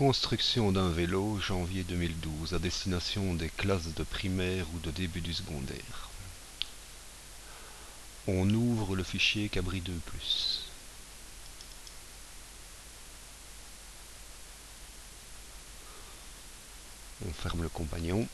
Construction d'un vélo, janvier 2012, à destination des classes de primaire ou de début du secondaire. On ouvre le fichier Cabri 2+. On ferme le compagnon.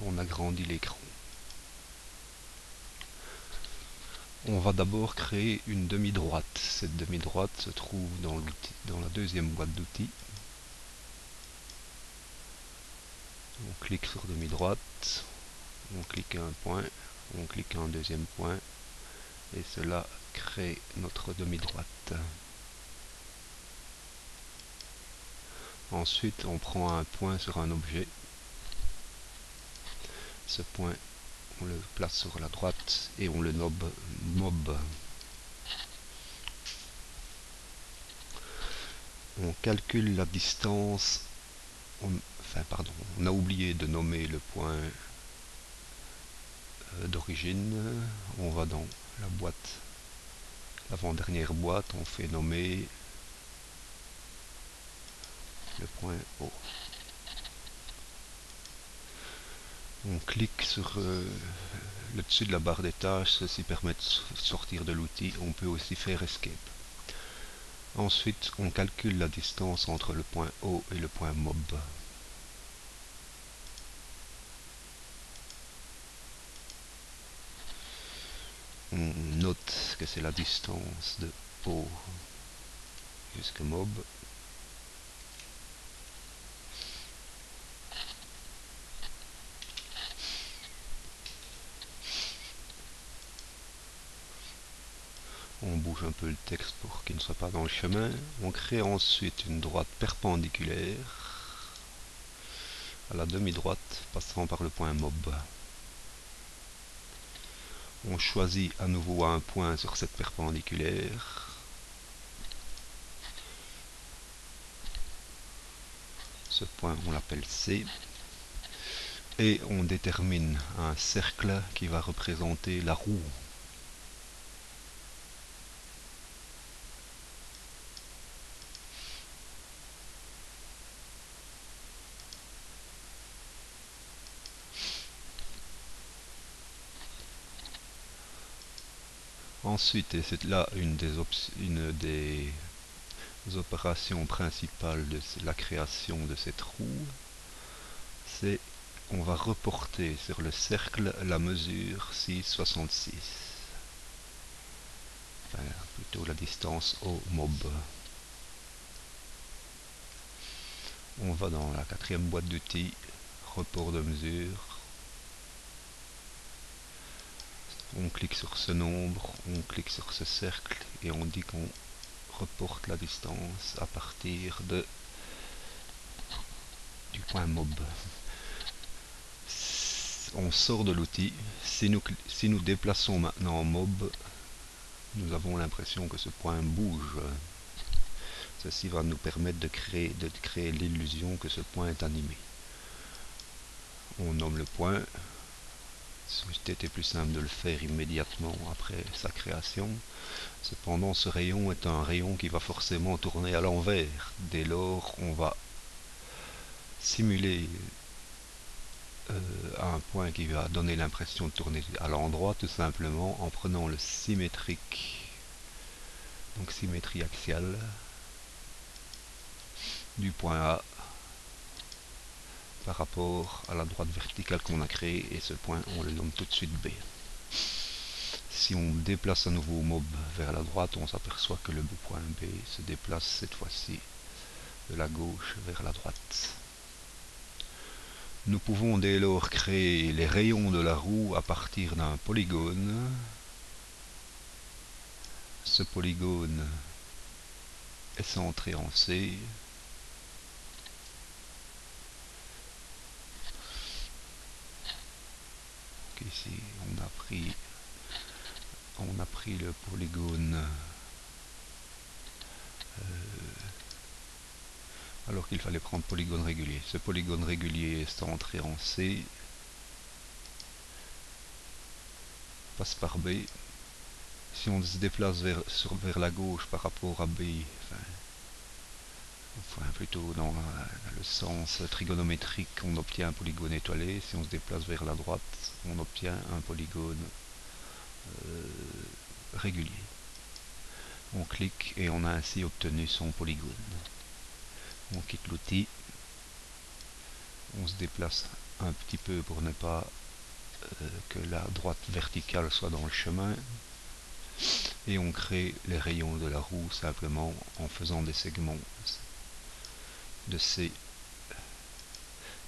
On agrandit l'écran. On va d'abord créer une demi-droite. Cette demi-droite se trouve dans la deuxième boîte d'outils. On clique sur demi-droite, on clique un point, on clique un deuxième point, et cela crée notre demi-droite. Ensuite, on prend un point sur un objet. Ce point, on le place sur la droite et on le nomme mob. On calcule la distance. On a oublié de nommer le point d'origine. On va dans la boîte, l'avant-dernière boîte, on fait nommer le point O. On clique sur le dessus de la barre des tâches, ceci permet de sortir de l'outil. On peut aussi faire Escape. Ensuite, on calcule la distance entre le point O et le point mob. On note que c'est la distance de O jusqu'à mob. On bouge un peu le texte pour qu'il ne soit pas dans le chemin. On crée ensuite une droite perpendiculaire à la demi-droite, passant par le point mob. On choisit à nouveau un point sur cette perpendiculaire. Ce point, on l'appelle C. Et on détermine un cercle qui va représenter la roue. Ensuite, et c'est là une des opérations principales de la création de cette roue, c'est on va reporter sur le cercle la mesure 6,66. Enfin, plutôt la distance au mob. On va dans la quatrième boîte d'outils, report de mesure. On clique sur ce nombre, on clique sur ce cercle et on dit qu'on reporte la distance à partir du point mob. On sort de l'outil. Si nous déplaçons maintenant en mob, nous avons l'impression que ce point bouge. Ceci va nous permettre de créer l'illusion que ce point est animé. On nomme le point. C'aurait été plus simple de le faire immédiatement après sa création. Cependant, ce rayon est un rayon qui va forcément tourner à l'envers. Dès lors, on va simuler un point qui va donner l'impression de tourner à l'endroit, tout simplement en prenant le symétrique, donc symétrie axiale, du point A par rapport à la droite verticale qu'on a créée, et ce point on le nomme tout de suite B. Si on déplace à nouveau mob vers la droite, on s'aperçoit que le point B se déplace cette fois-ci de la gauche vers la droite. Nous pouvons dès lors créer les rayons de la roue à partir d'un polygone. Ce polygone est centré en C. Donc ici, on a pris le polygone alors qu'il fallait prendre polygone régulier. Ce polygone régulier est centré en C, passe par B. Si on se déplace vers la gauche par rapport à B, enfin, enfin plutôt dans le sens trigonométrique, on obtient un polygone étoilé. Si on se déplace vers la droite, on obtient un polygone régulier. On clique et on a ainsi obtenu son polygone. On quitte l'outil, on se déplace un petit peu pour ne pas que la droite verticale soit dans le chemin, et on crée les rayons de la roue simplement en faisant des segments de C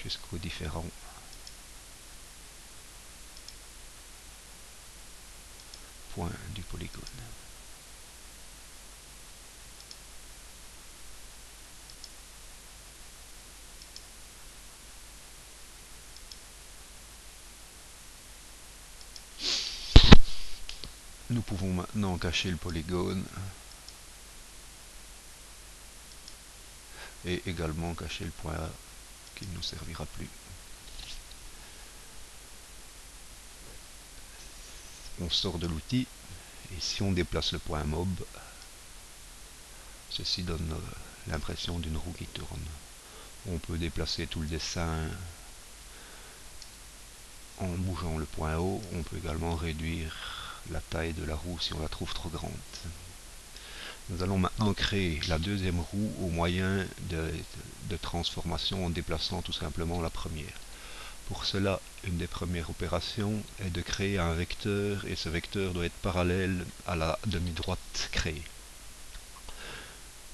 jusqu'aux différents points du polygone. Nous pouvons maintenant cacher le polygone et également cacher le point A qui ne nous servira plus. On sort de l'outil et si on déplace le point mob, ceci donne l'impression d'une roue qui tourne. On peut déplacer tout le dessin en bougeant le point haut. On peut également réduire la taille de la roue si on la trouve trop grande. Nous allons maintenant créer la deuxième roue au moyen de transformation en déplaçant tout simplement la première. Pour cela, une des premières opérations est de créer un vecteur, et ce vecteur doit être parallèle à la demi-droite créée.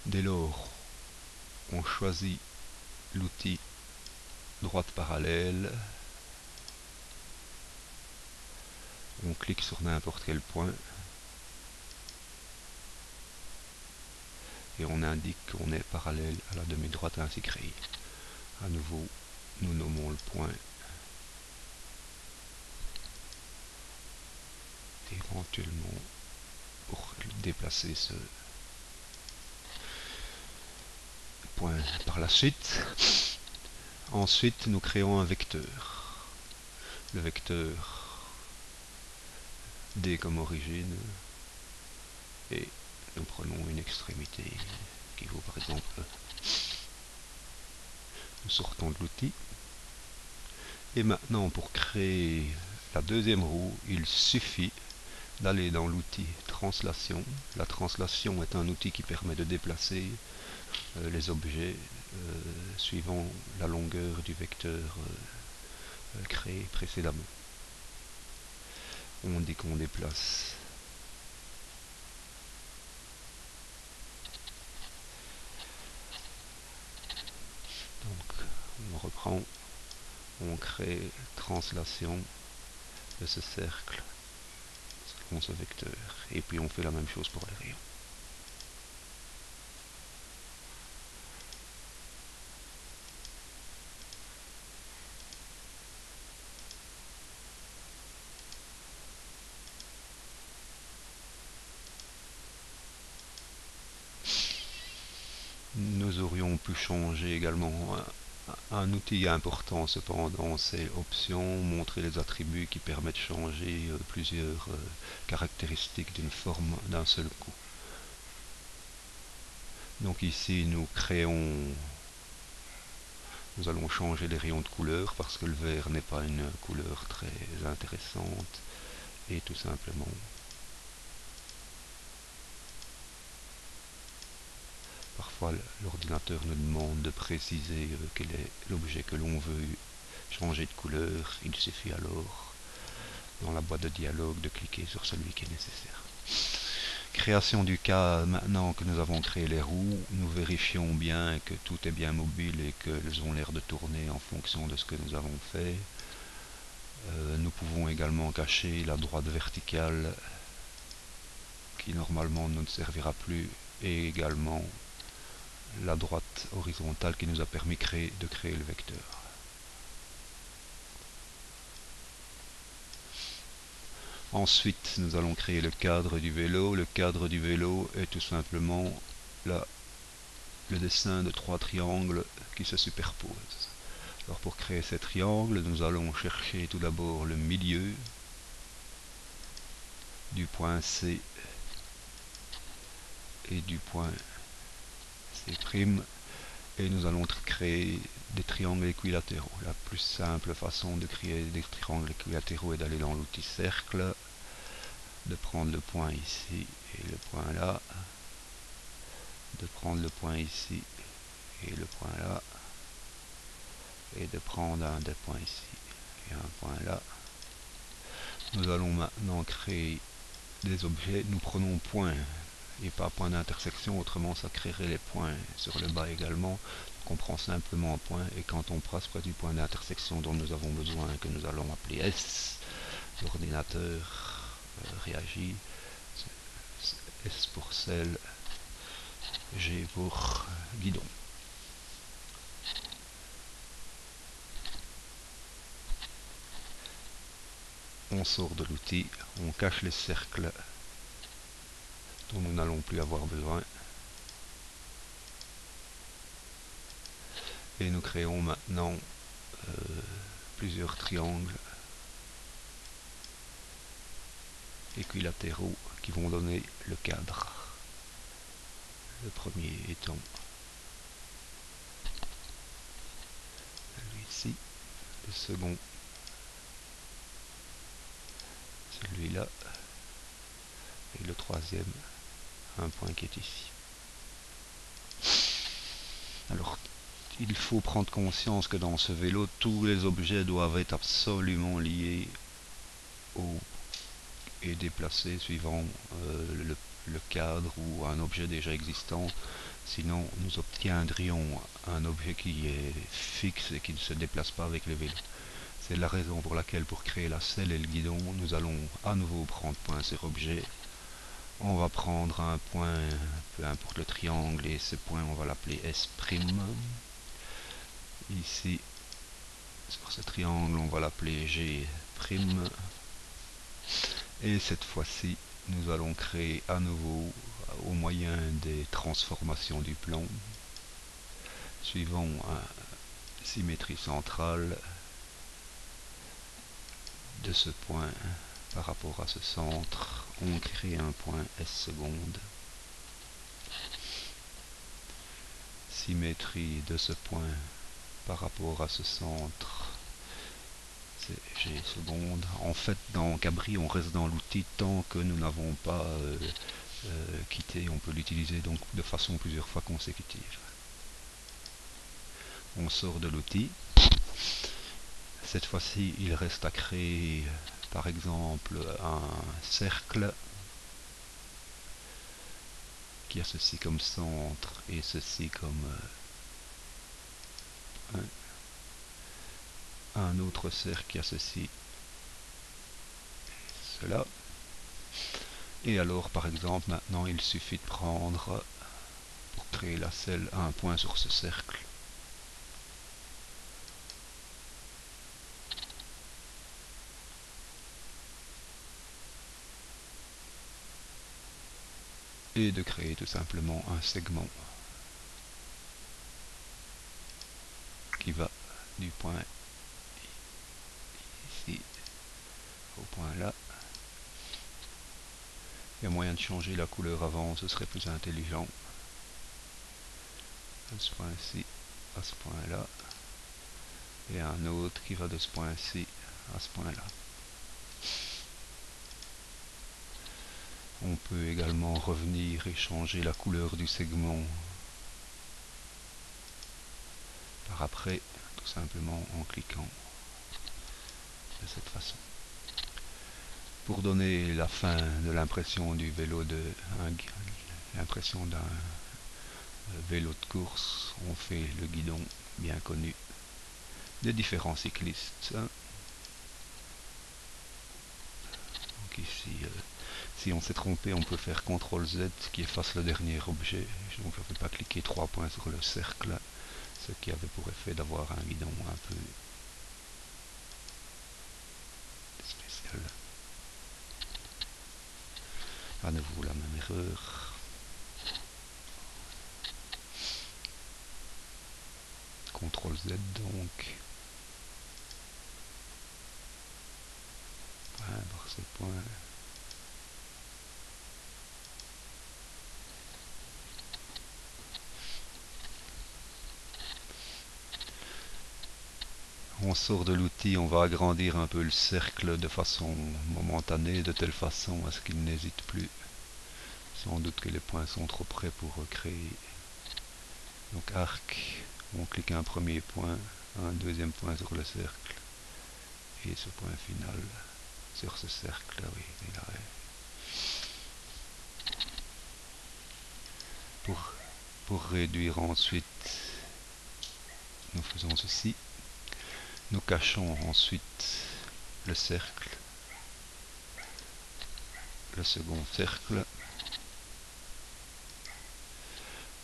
Dès lors, on choisit l'outil droite parallèle, on clique sur n'importe quel point et on indique qu'on est parallèle à la demi-droite ainsi créée. À nouveau, nous nommons le point, éventuellement pour déplacer ce point par la suite. Ensuite, nous créons un vecteur. Le vecteur D comme origine, et nous prenons une extrémité qui vaut par exemple E. Nous sortons de l'outil. Et maintenant, pour créer la deuxième roue, il suffit d'aller dans l'outil translation. La translation est un outil qui permet de déplacer les objets suivant la longueur du vecteur créé précédemment. On dit qu'on déplace donc on reprend, on crée translation de ce cercle selon ce vecteur, et puis on fait la même chose pour les rayons. Nous aurions pu changer également un outil important cependant, c'est options, montrer les attributs qui permettent de changer plusieurs caractéristiques d'une forme d'un seul coup. Donc ici nous allons changer les rayons de couleur parce que le vert n'est pas une couleur très intéressante, et tout simplement parfois l'ordinateur nous demande de préciser quel est l'objet que l'on veut changer de couleur. Il suffit alors dans la boîte de dialogue de cliquer sur celui qui est nécessaire. Création du cas. Maintenant que nous avons créé les roues, nous vérifions bien que tout est bien mobile et qu'elles ont l'air de tourner en fonction de ce que nous avons fait. Nous pouvons également cacher la droite verticale qui normalement ne nous servira plus, et également la droite horizontale qui nous a permis de créer le vecteur. Ensuite, nous allons créer le cadre du vélo. Le cadre du vélo est tout simplement le dessin de 3 triangles qui se superposent. Alors pour créer ces triangles, nous allons chercher tout d'abord le milieu du point C et du point C'. et nous allons créer des triangles équilatéraux. La plus simple façon de créer des triangles équilatéraux est d'aller dans l'outil cercle, de prendre le point ici et le point là, de prendre le point ici et le point là, et de prendre un des points ici et un point là. Nous allons maintenant créer des objets. Nous prenons point et pas point d'intersection, autrement ça créerait les points sur le bas également. Donc on prend simplement un point, et quand on passe près du point d'intersection dont nous avons besoin, que nous allons appeler S, l'ordinateur réagit. S pour selle, G pour guidon. On sort de l'outil, on cache les cercles dont nous n'allons plus avoir besoin. Et nous créons maintenant plusieurs triangles équilatéraux qui vont donner le cadre. Le premier étant celui-ci, le second celui-là, et le troisième, un point qui est ici. Alors, il faut prendre conscience que dans ce vélo, tous les objets doivent être absolument liés et déplacés suivant le cadre ou un objet déjà existant. Sinon, nous obtiendrions un objet qui est fixe et qui ne se déplace pas avec le vélo. C'est la raison pour laquelle, pour créer la selle et le guidon, nous allons à nouveau prendre point sur objet. On va prendre un point, peu importe le triangle, et ce point on va l'appeler S'. Ici, sur ce triangle, on va l'appeler G'. Et cette fois-ci, nous allons créer à nouveau, au moyen des transformations du plan, suivant une symétrie centrale de ce point par rapport à ce centre, on crée un point S seconde. Symétrie de ce point par rapport à ce centre, c'est G seconde. En fait, dans Cabri, on reste dans l'outil tant que nous n'avons pas quitté. On peut l'utiliser donc de façon plusieurs fois consécutive. On sort de l'outil. Cette fois-ci, il reste à créer, par exemple, un cercle qui a ceci comme centre et ceci comme un autre cercle qui a ceci et cela. Et alors, par exemple, maintenant, il suffit de prendre, pour créer la selle, un point sur ce cercle. Et de créer tout simplement un segment qui va du point ici au point là. Il y a moyen de changer la couleur avant, ce serait plus intelligent. De ce point-ci à ce point-là. Et un autre qui va de ce point-ci à ce point-là. On peut également revenir et changer la couleur du segment par après, tout simplement en cliquant de cette façon. Pour donner la fin de l'impression du vélo l'impression d'un vélo de course, on fait le guidon bien connu des différents cyclistes. Donc ici, si on s'est trompé, on peut faire CTRL Z qui efface le dernier objet. Donc je ne vais pas cliquer 3 points sur le cercle, ce qui avait pour effet d'avoir un guidon un peu spécial. À nouveau la même erreur. CTRL Z donc. Point par ce point. on sort de l'outil, on va agrandir un peu le cercle de façon momentanée, de telle façon à ce qu'il n'hésite plus. Sans doute que les points sont trop près pour créer. Donc arc, on clique un premier point, un deuxième point sur le cercle, et ce point final sur ce cercle, oui, il a... Pour réduire ensuite, nous faisons ceci. Nous cachons ensuite le cercle, le second cercle.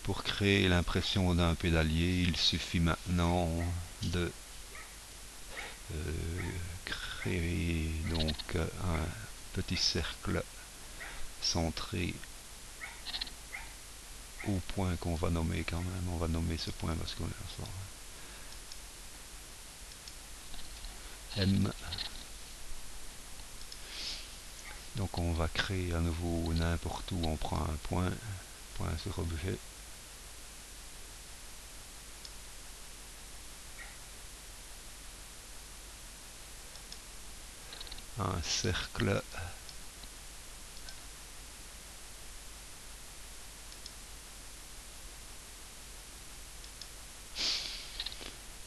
Pour créer l'impression d'un pédalier, il suffit maintenant de créer donc un petit cercle centré au point qu'on va nommer quand même. On va nommer ce point parce qu'on est ensemble. M. Donc on va créer à nouveau n'importe où, on prend un point, point sur objet. Un cercle.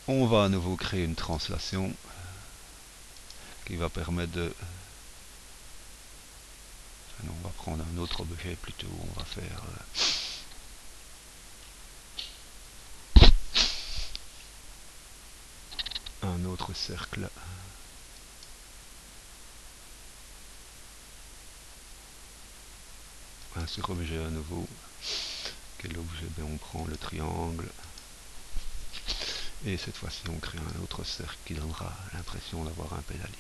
On va à nouveau créer une translation qui va permettre de... Enfin, non, on va prendre un autre objet plutôt, on va faire... un autre cercle. Un sur objet à nouveau. Quel objet? Ben, on prend le triangle. Et cette fois-ci, on crée un autre cercle qui donnera l'impression d'avoir un pédalier.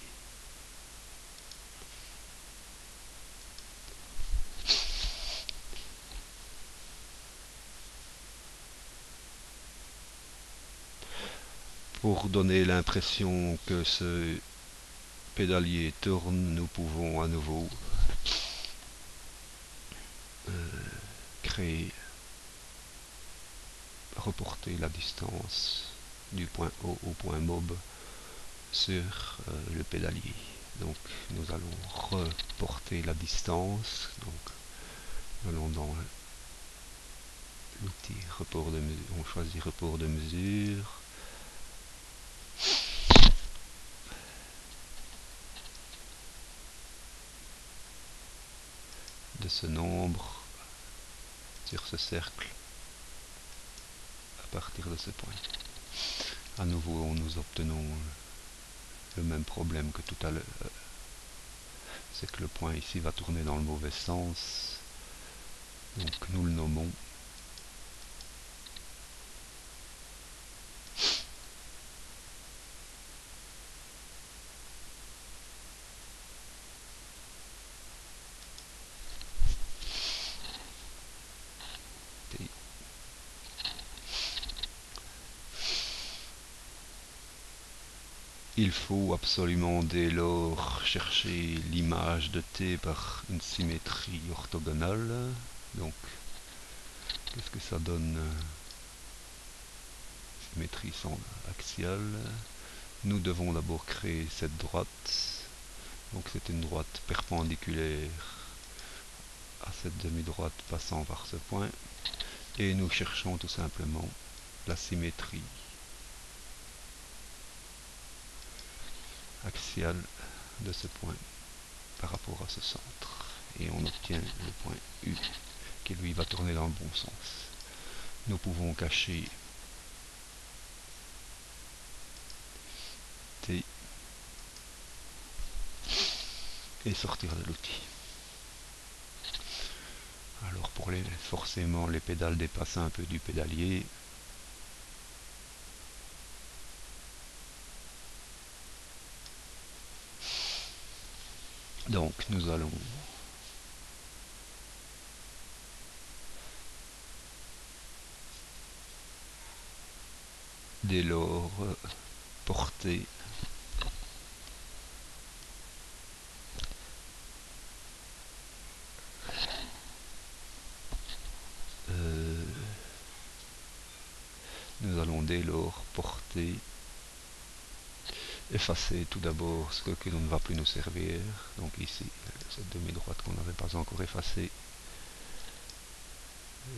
Pour donner l'impression que ce pédalier tourne, nous pouvons à nouveau créer, reporter la distance du point O au point MOB sur le pédalier. Donc nous allons reporter la distance. Donc nous allons dans l'outil report de mesure, on choisit report de mesure. De ce nombre sur ce cercle à partir de ce point. À nouveau, nous obtenons le même problème que tout à l'heure. C'est que le point ici va tourner dans le mauvais sens. Donc nous le nommons. Il faut absolument dès lors chercher l'image de t par une symétrie orthogonale. Donc, qu'est-ce que ça donne? Symétrie axiale. Nous devons d'abord créer cette droite. Donc c'est une droite perpendiculaire à cette demi-droite passant par ce point. Et nous cherchons tout simplement la symétrie axiale de ce point par rapport à ce centre. Et on obtient le point U qui lui va tourner dans le bon sens. Nous pouvons cacher T et sortir de l'outil. Alors forcément les pédales dépassent un peu du pédalier. Donc nous allons dès lors porter nous allons dès lors porter effacer tout d'abord ce que l'on ne va plus nous servir. Donc ici, cette demi-droite qu'on n'avait pas encore effacée.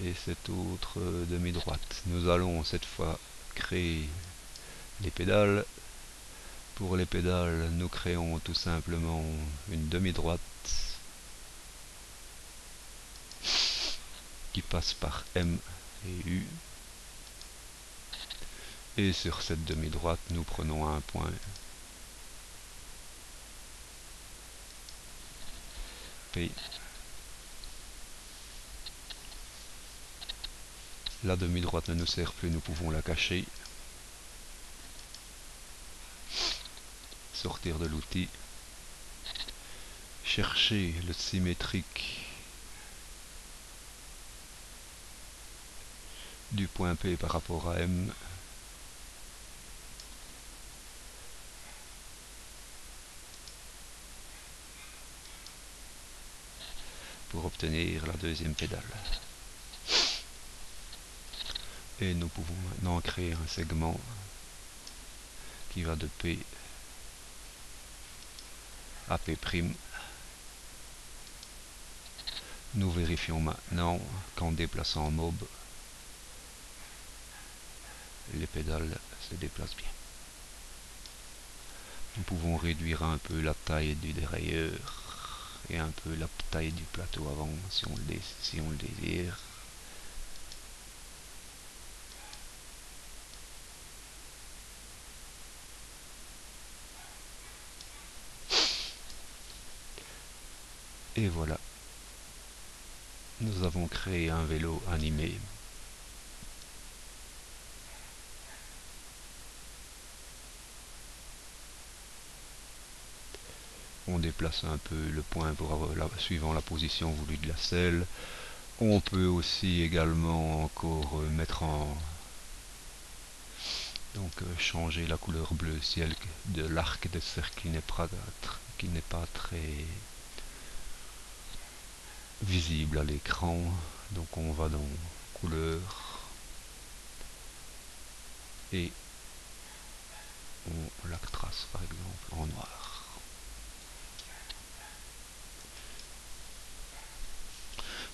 Et cette autre demi-droite. Nous allons cette fois créer les pédales. Pour les pédales, nous créons tout simplement une demi-droite qui passe par M et U. Et sur cette demi-droite, nous prenons un point P. La demi-droite ne nous sert plus, nous pouvons la cacher. Sortir de l'outil. Chercher le symétrique du point P par rapport à M. Pour obtenir la deuxième pédale. Et nous pouvons maintenant créer un segment qui va de P à P'. Nous vérifions maintenant qu'en déplaçant Mob, les pédales se déplacent bien. Nous pouvons réduire un peu la taille du dérailleur et un peu la taille du plateau avant si on le désire. Et voilà, nous avons créé un vélo animé. On déplace un peu le point suivant la position voulue de la selle. On peut aussi également encore mettre en changer la couleur bleu ciel de l'arc de cercle qui n'est pas très visible à l'écran. Donc on va dans couleur et on la trace par exemple en noir.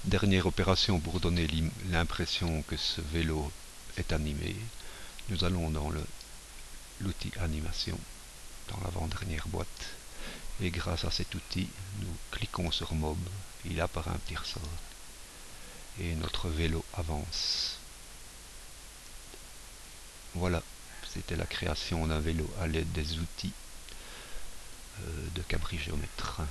Dernière opération pour donner l'impression que ce vélo est animé. Nous allons dans l'outil animation, dans l'avant-dernière boîte. Et grâce à cet outil, nous cliquons sur Mob, il apparaît un petit ressort. Et notre vélo avance. Voilà, c'était la création d'un vélo à l'aide des outils de Cabri Géomètre.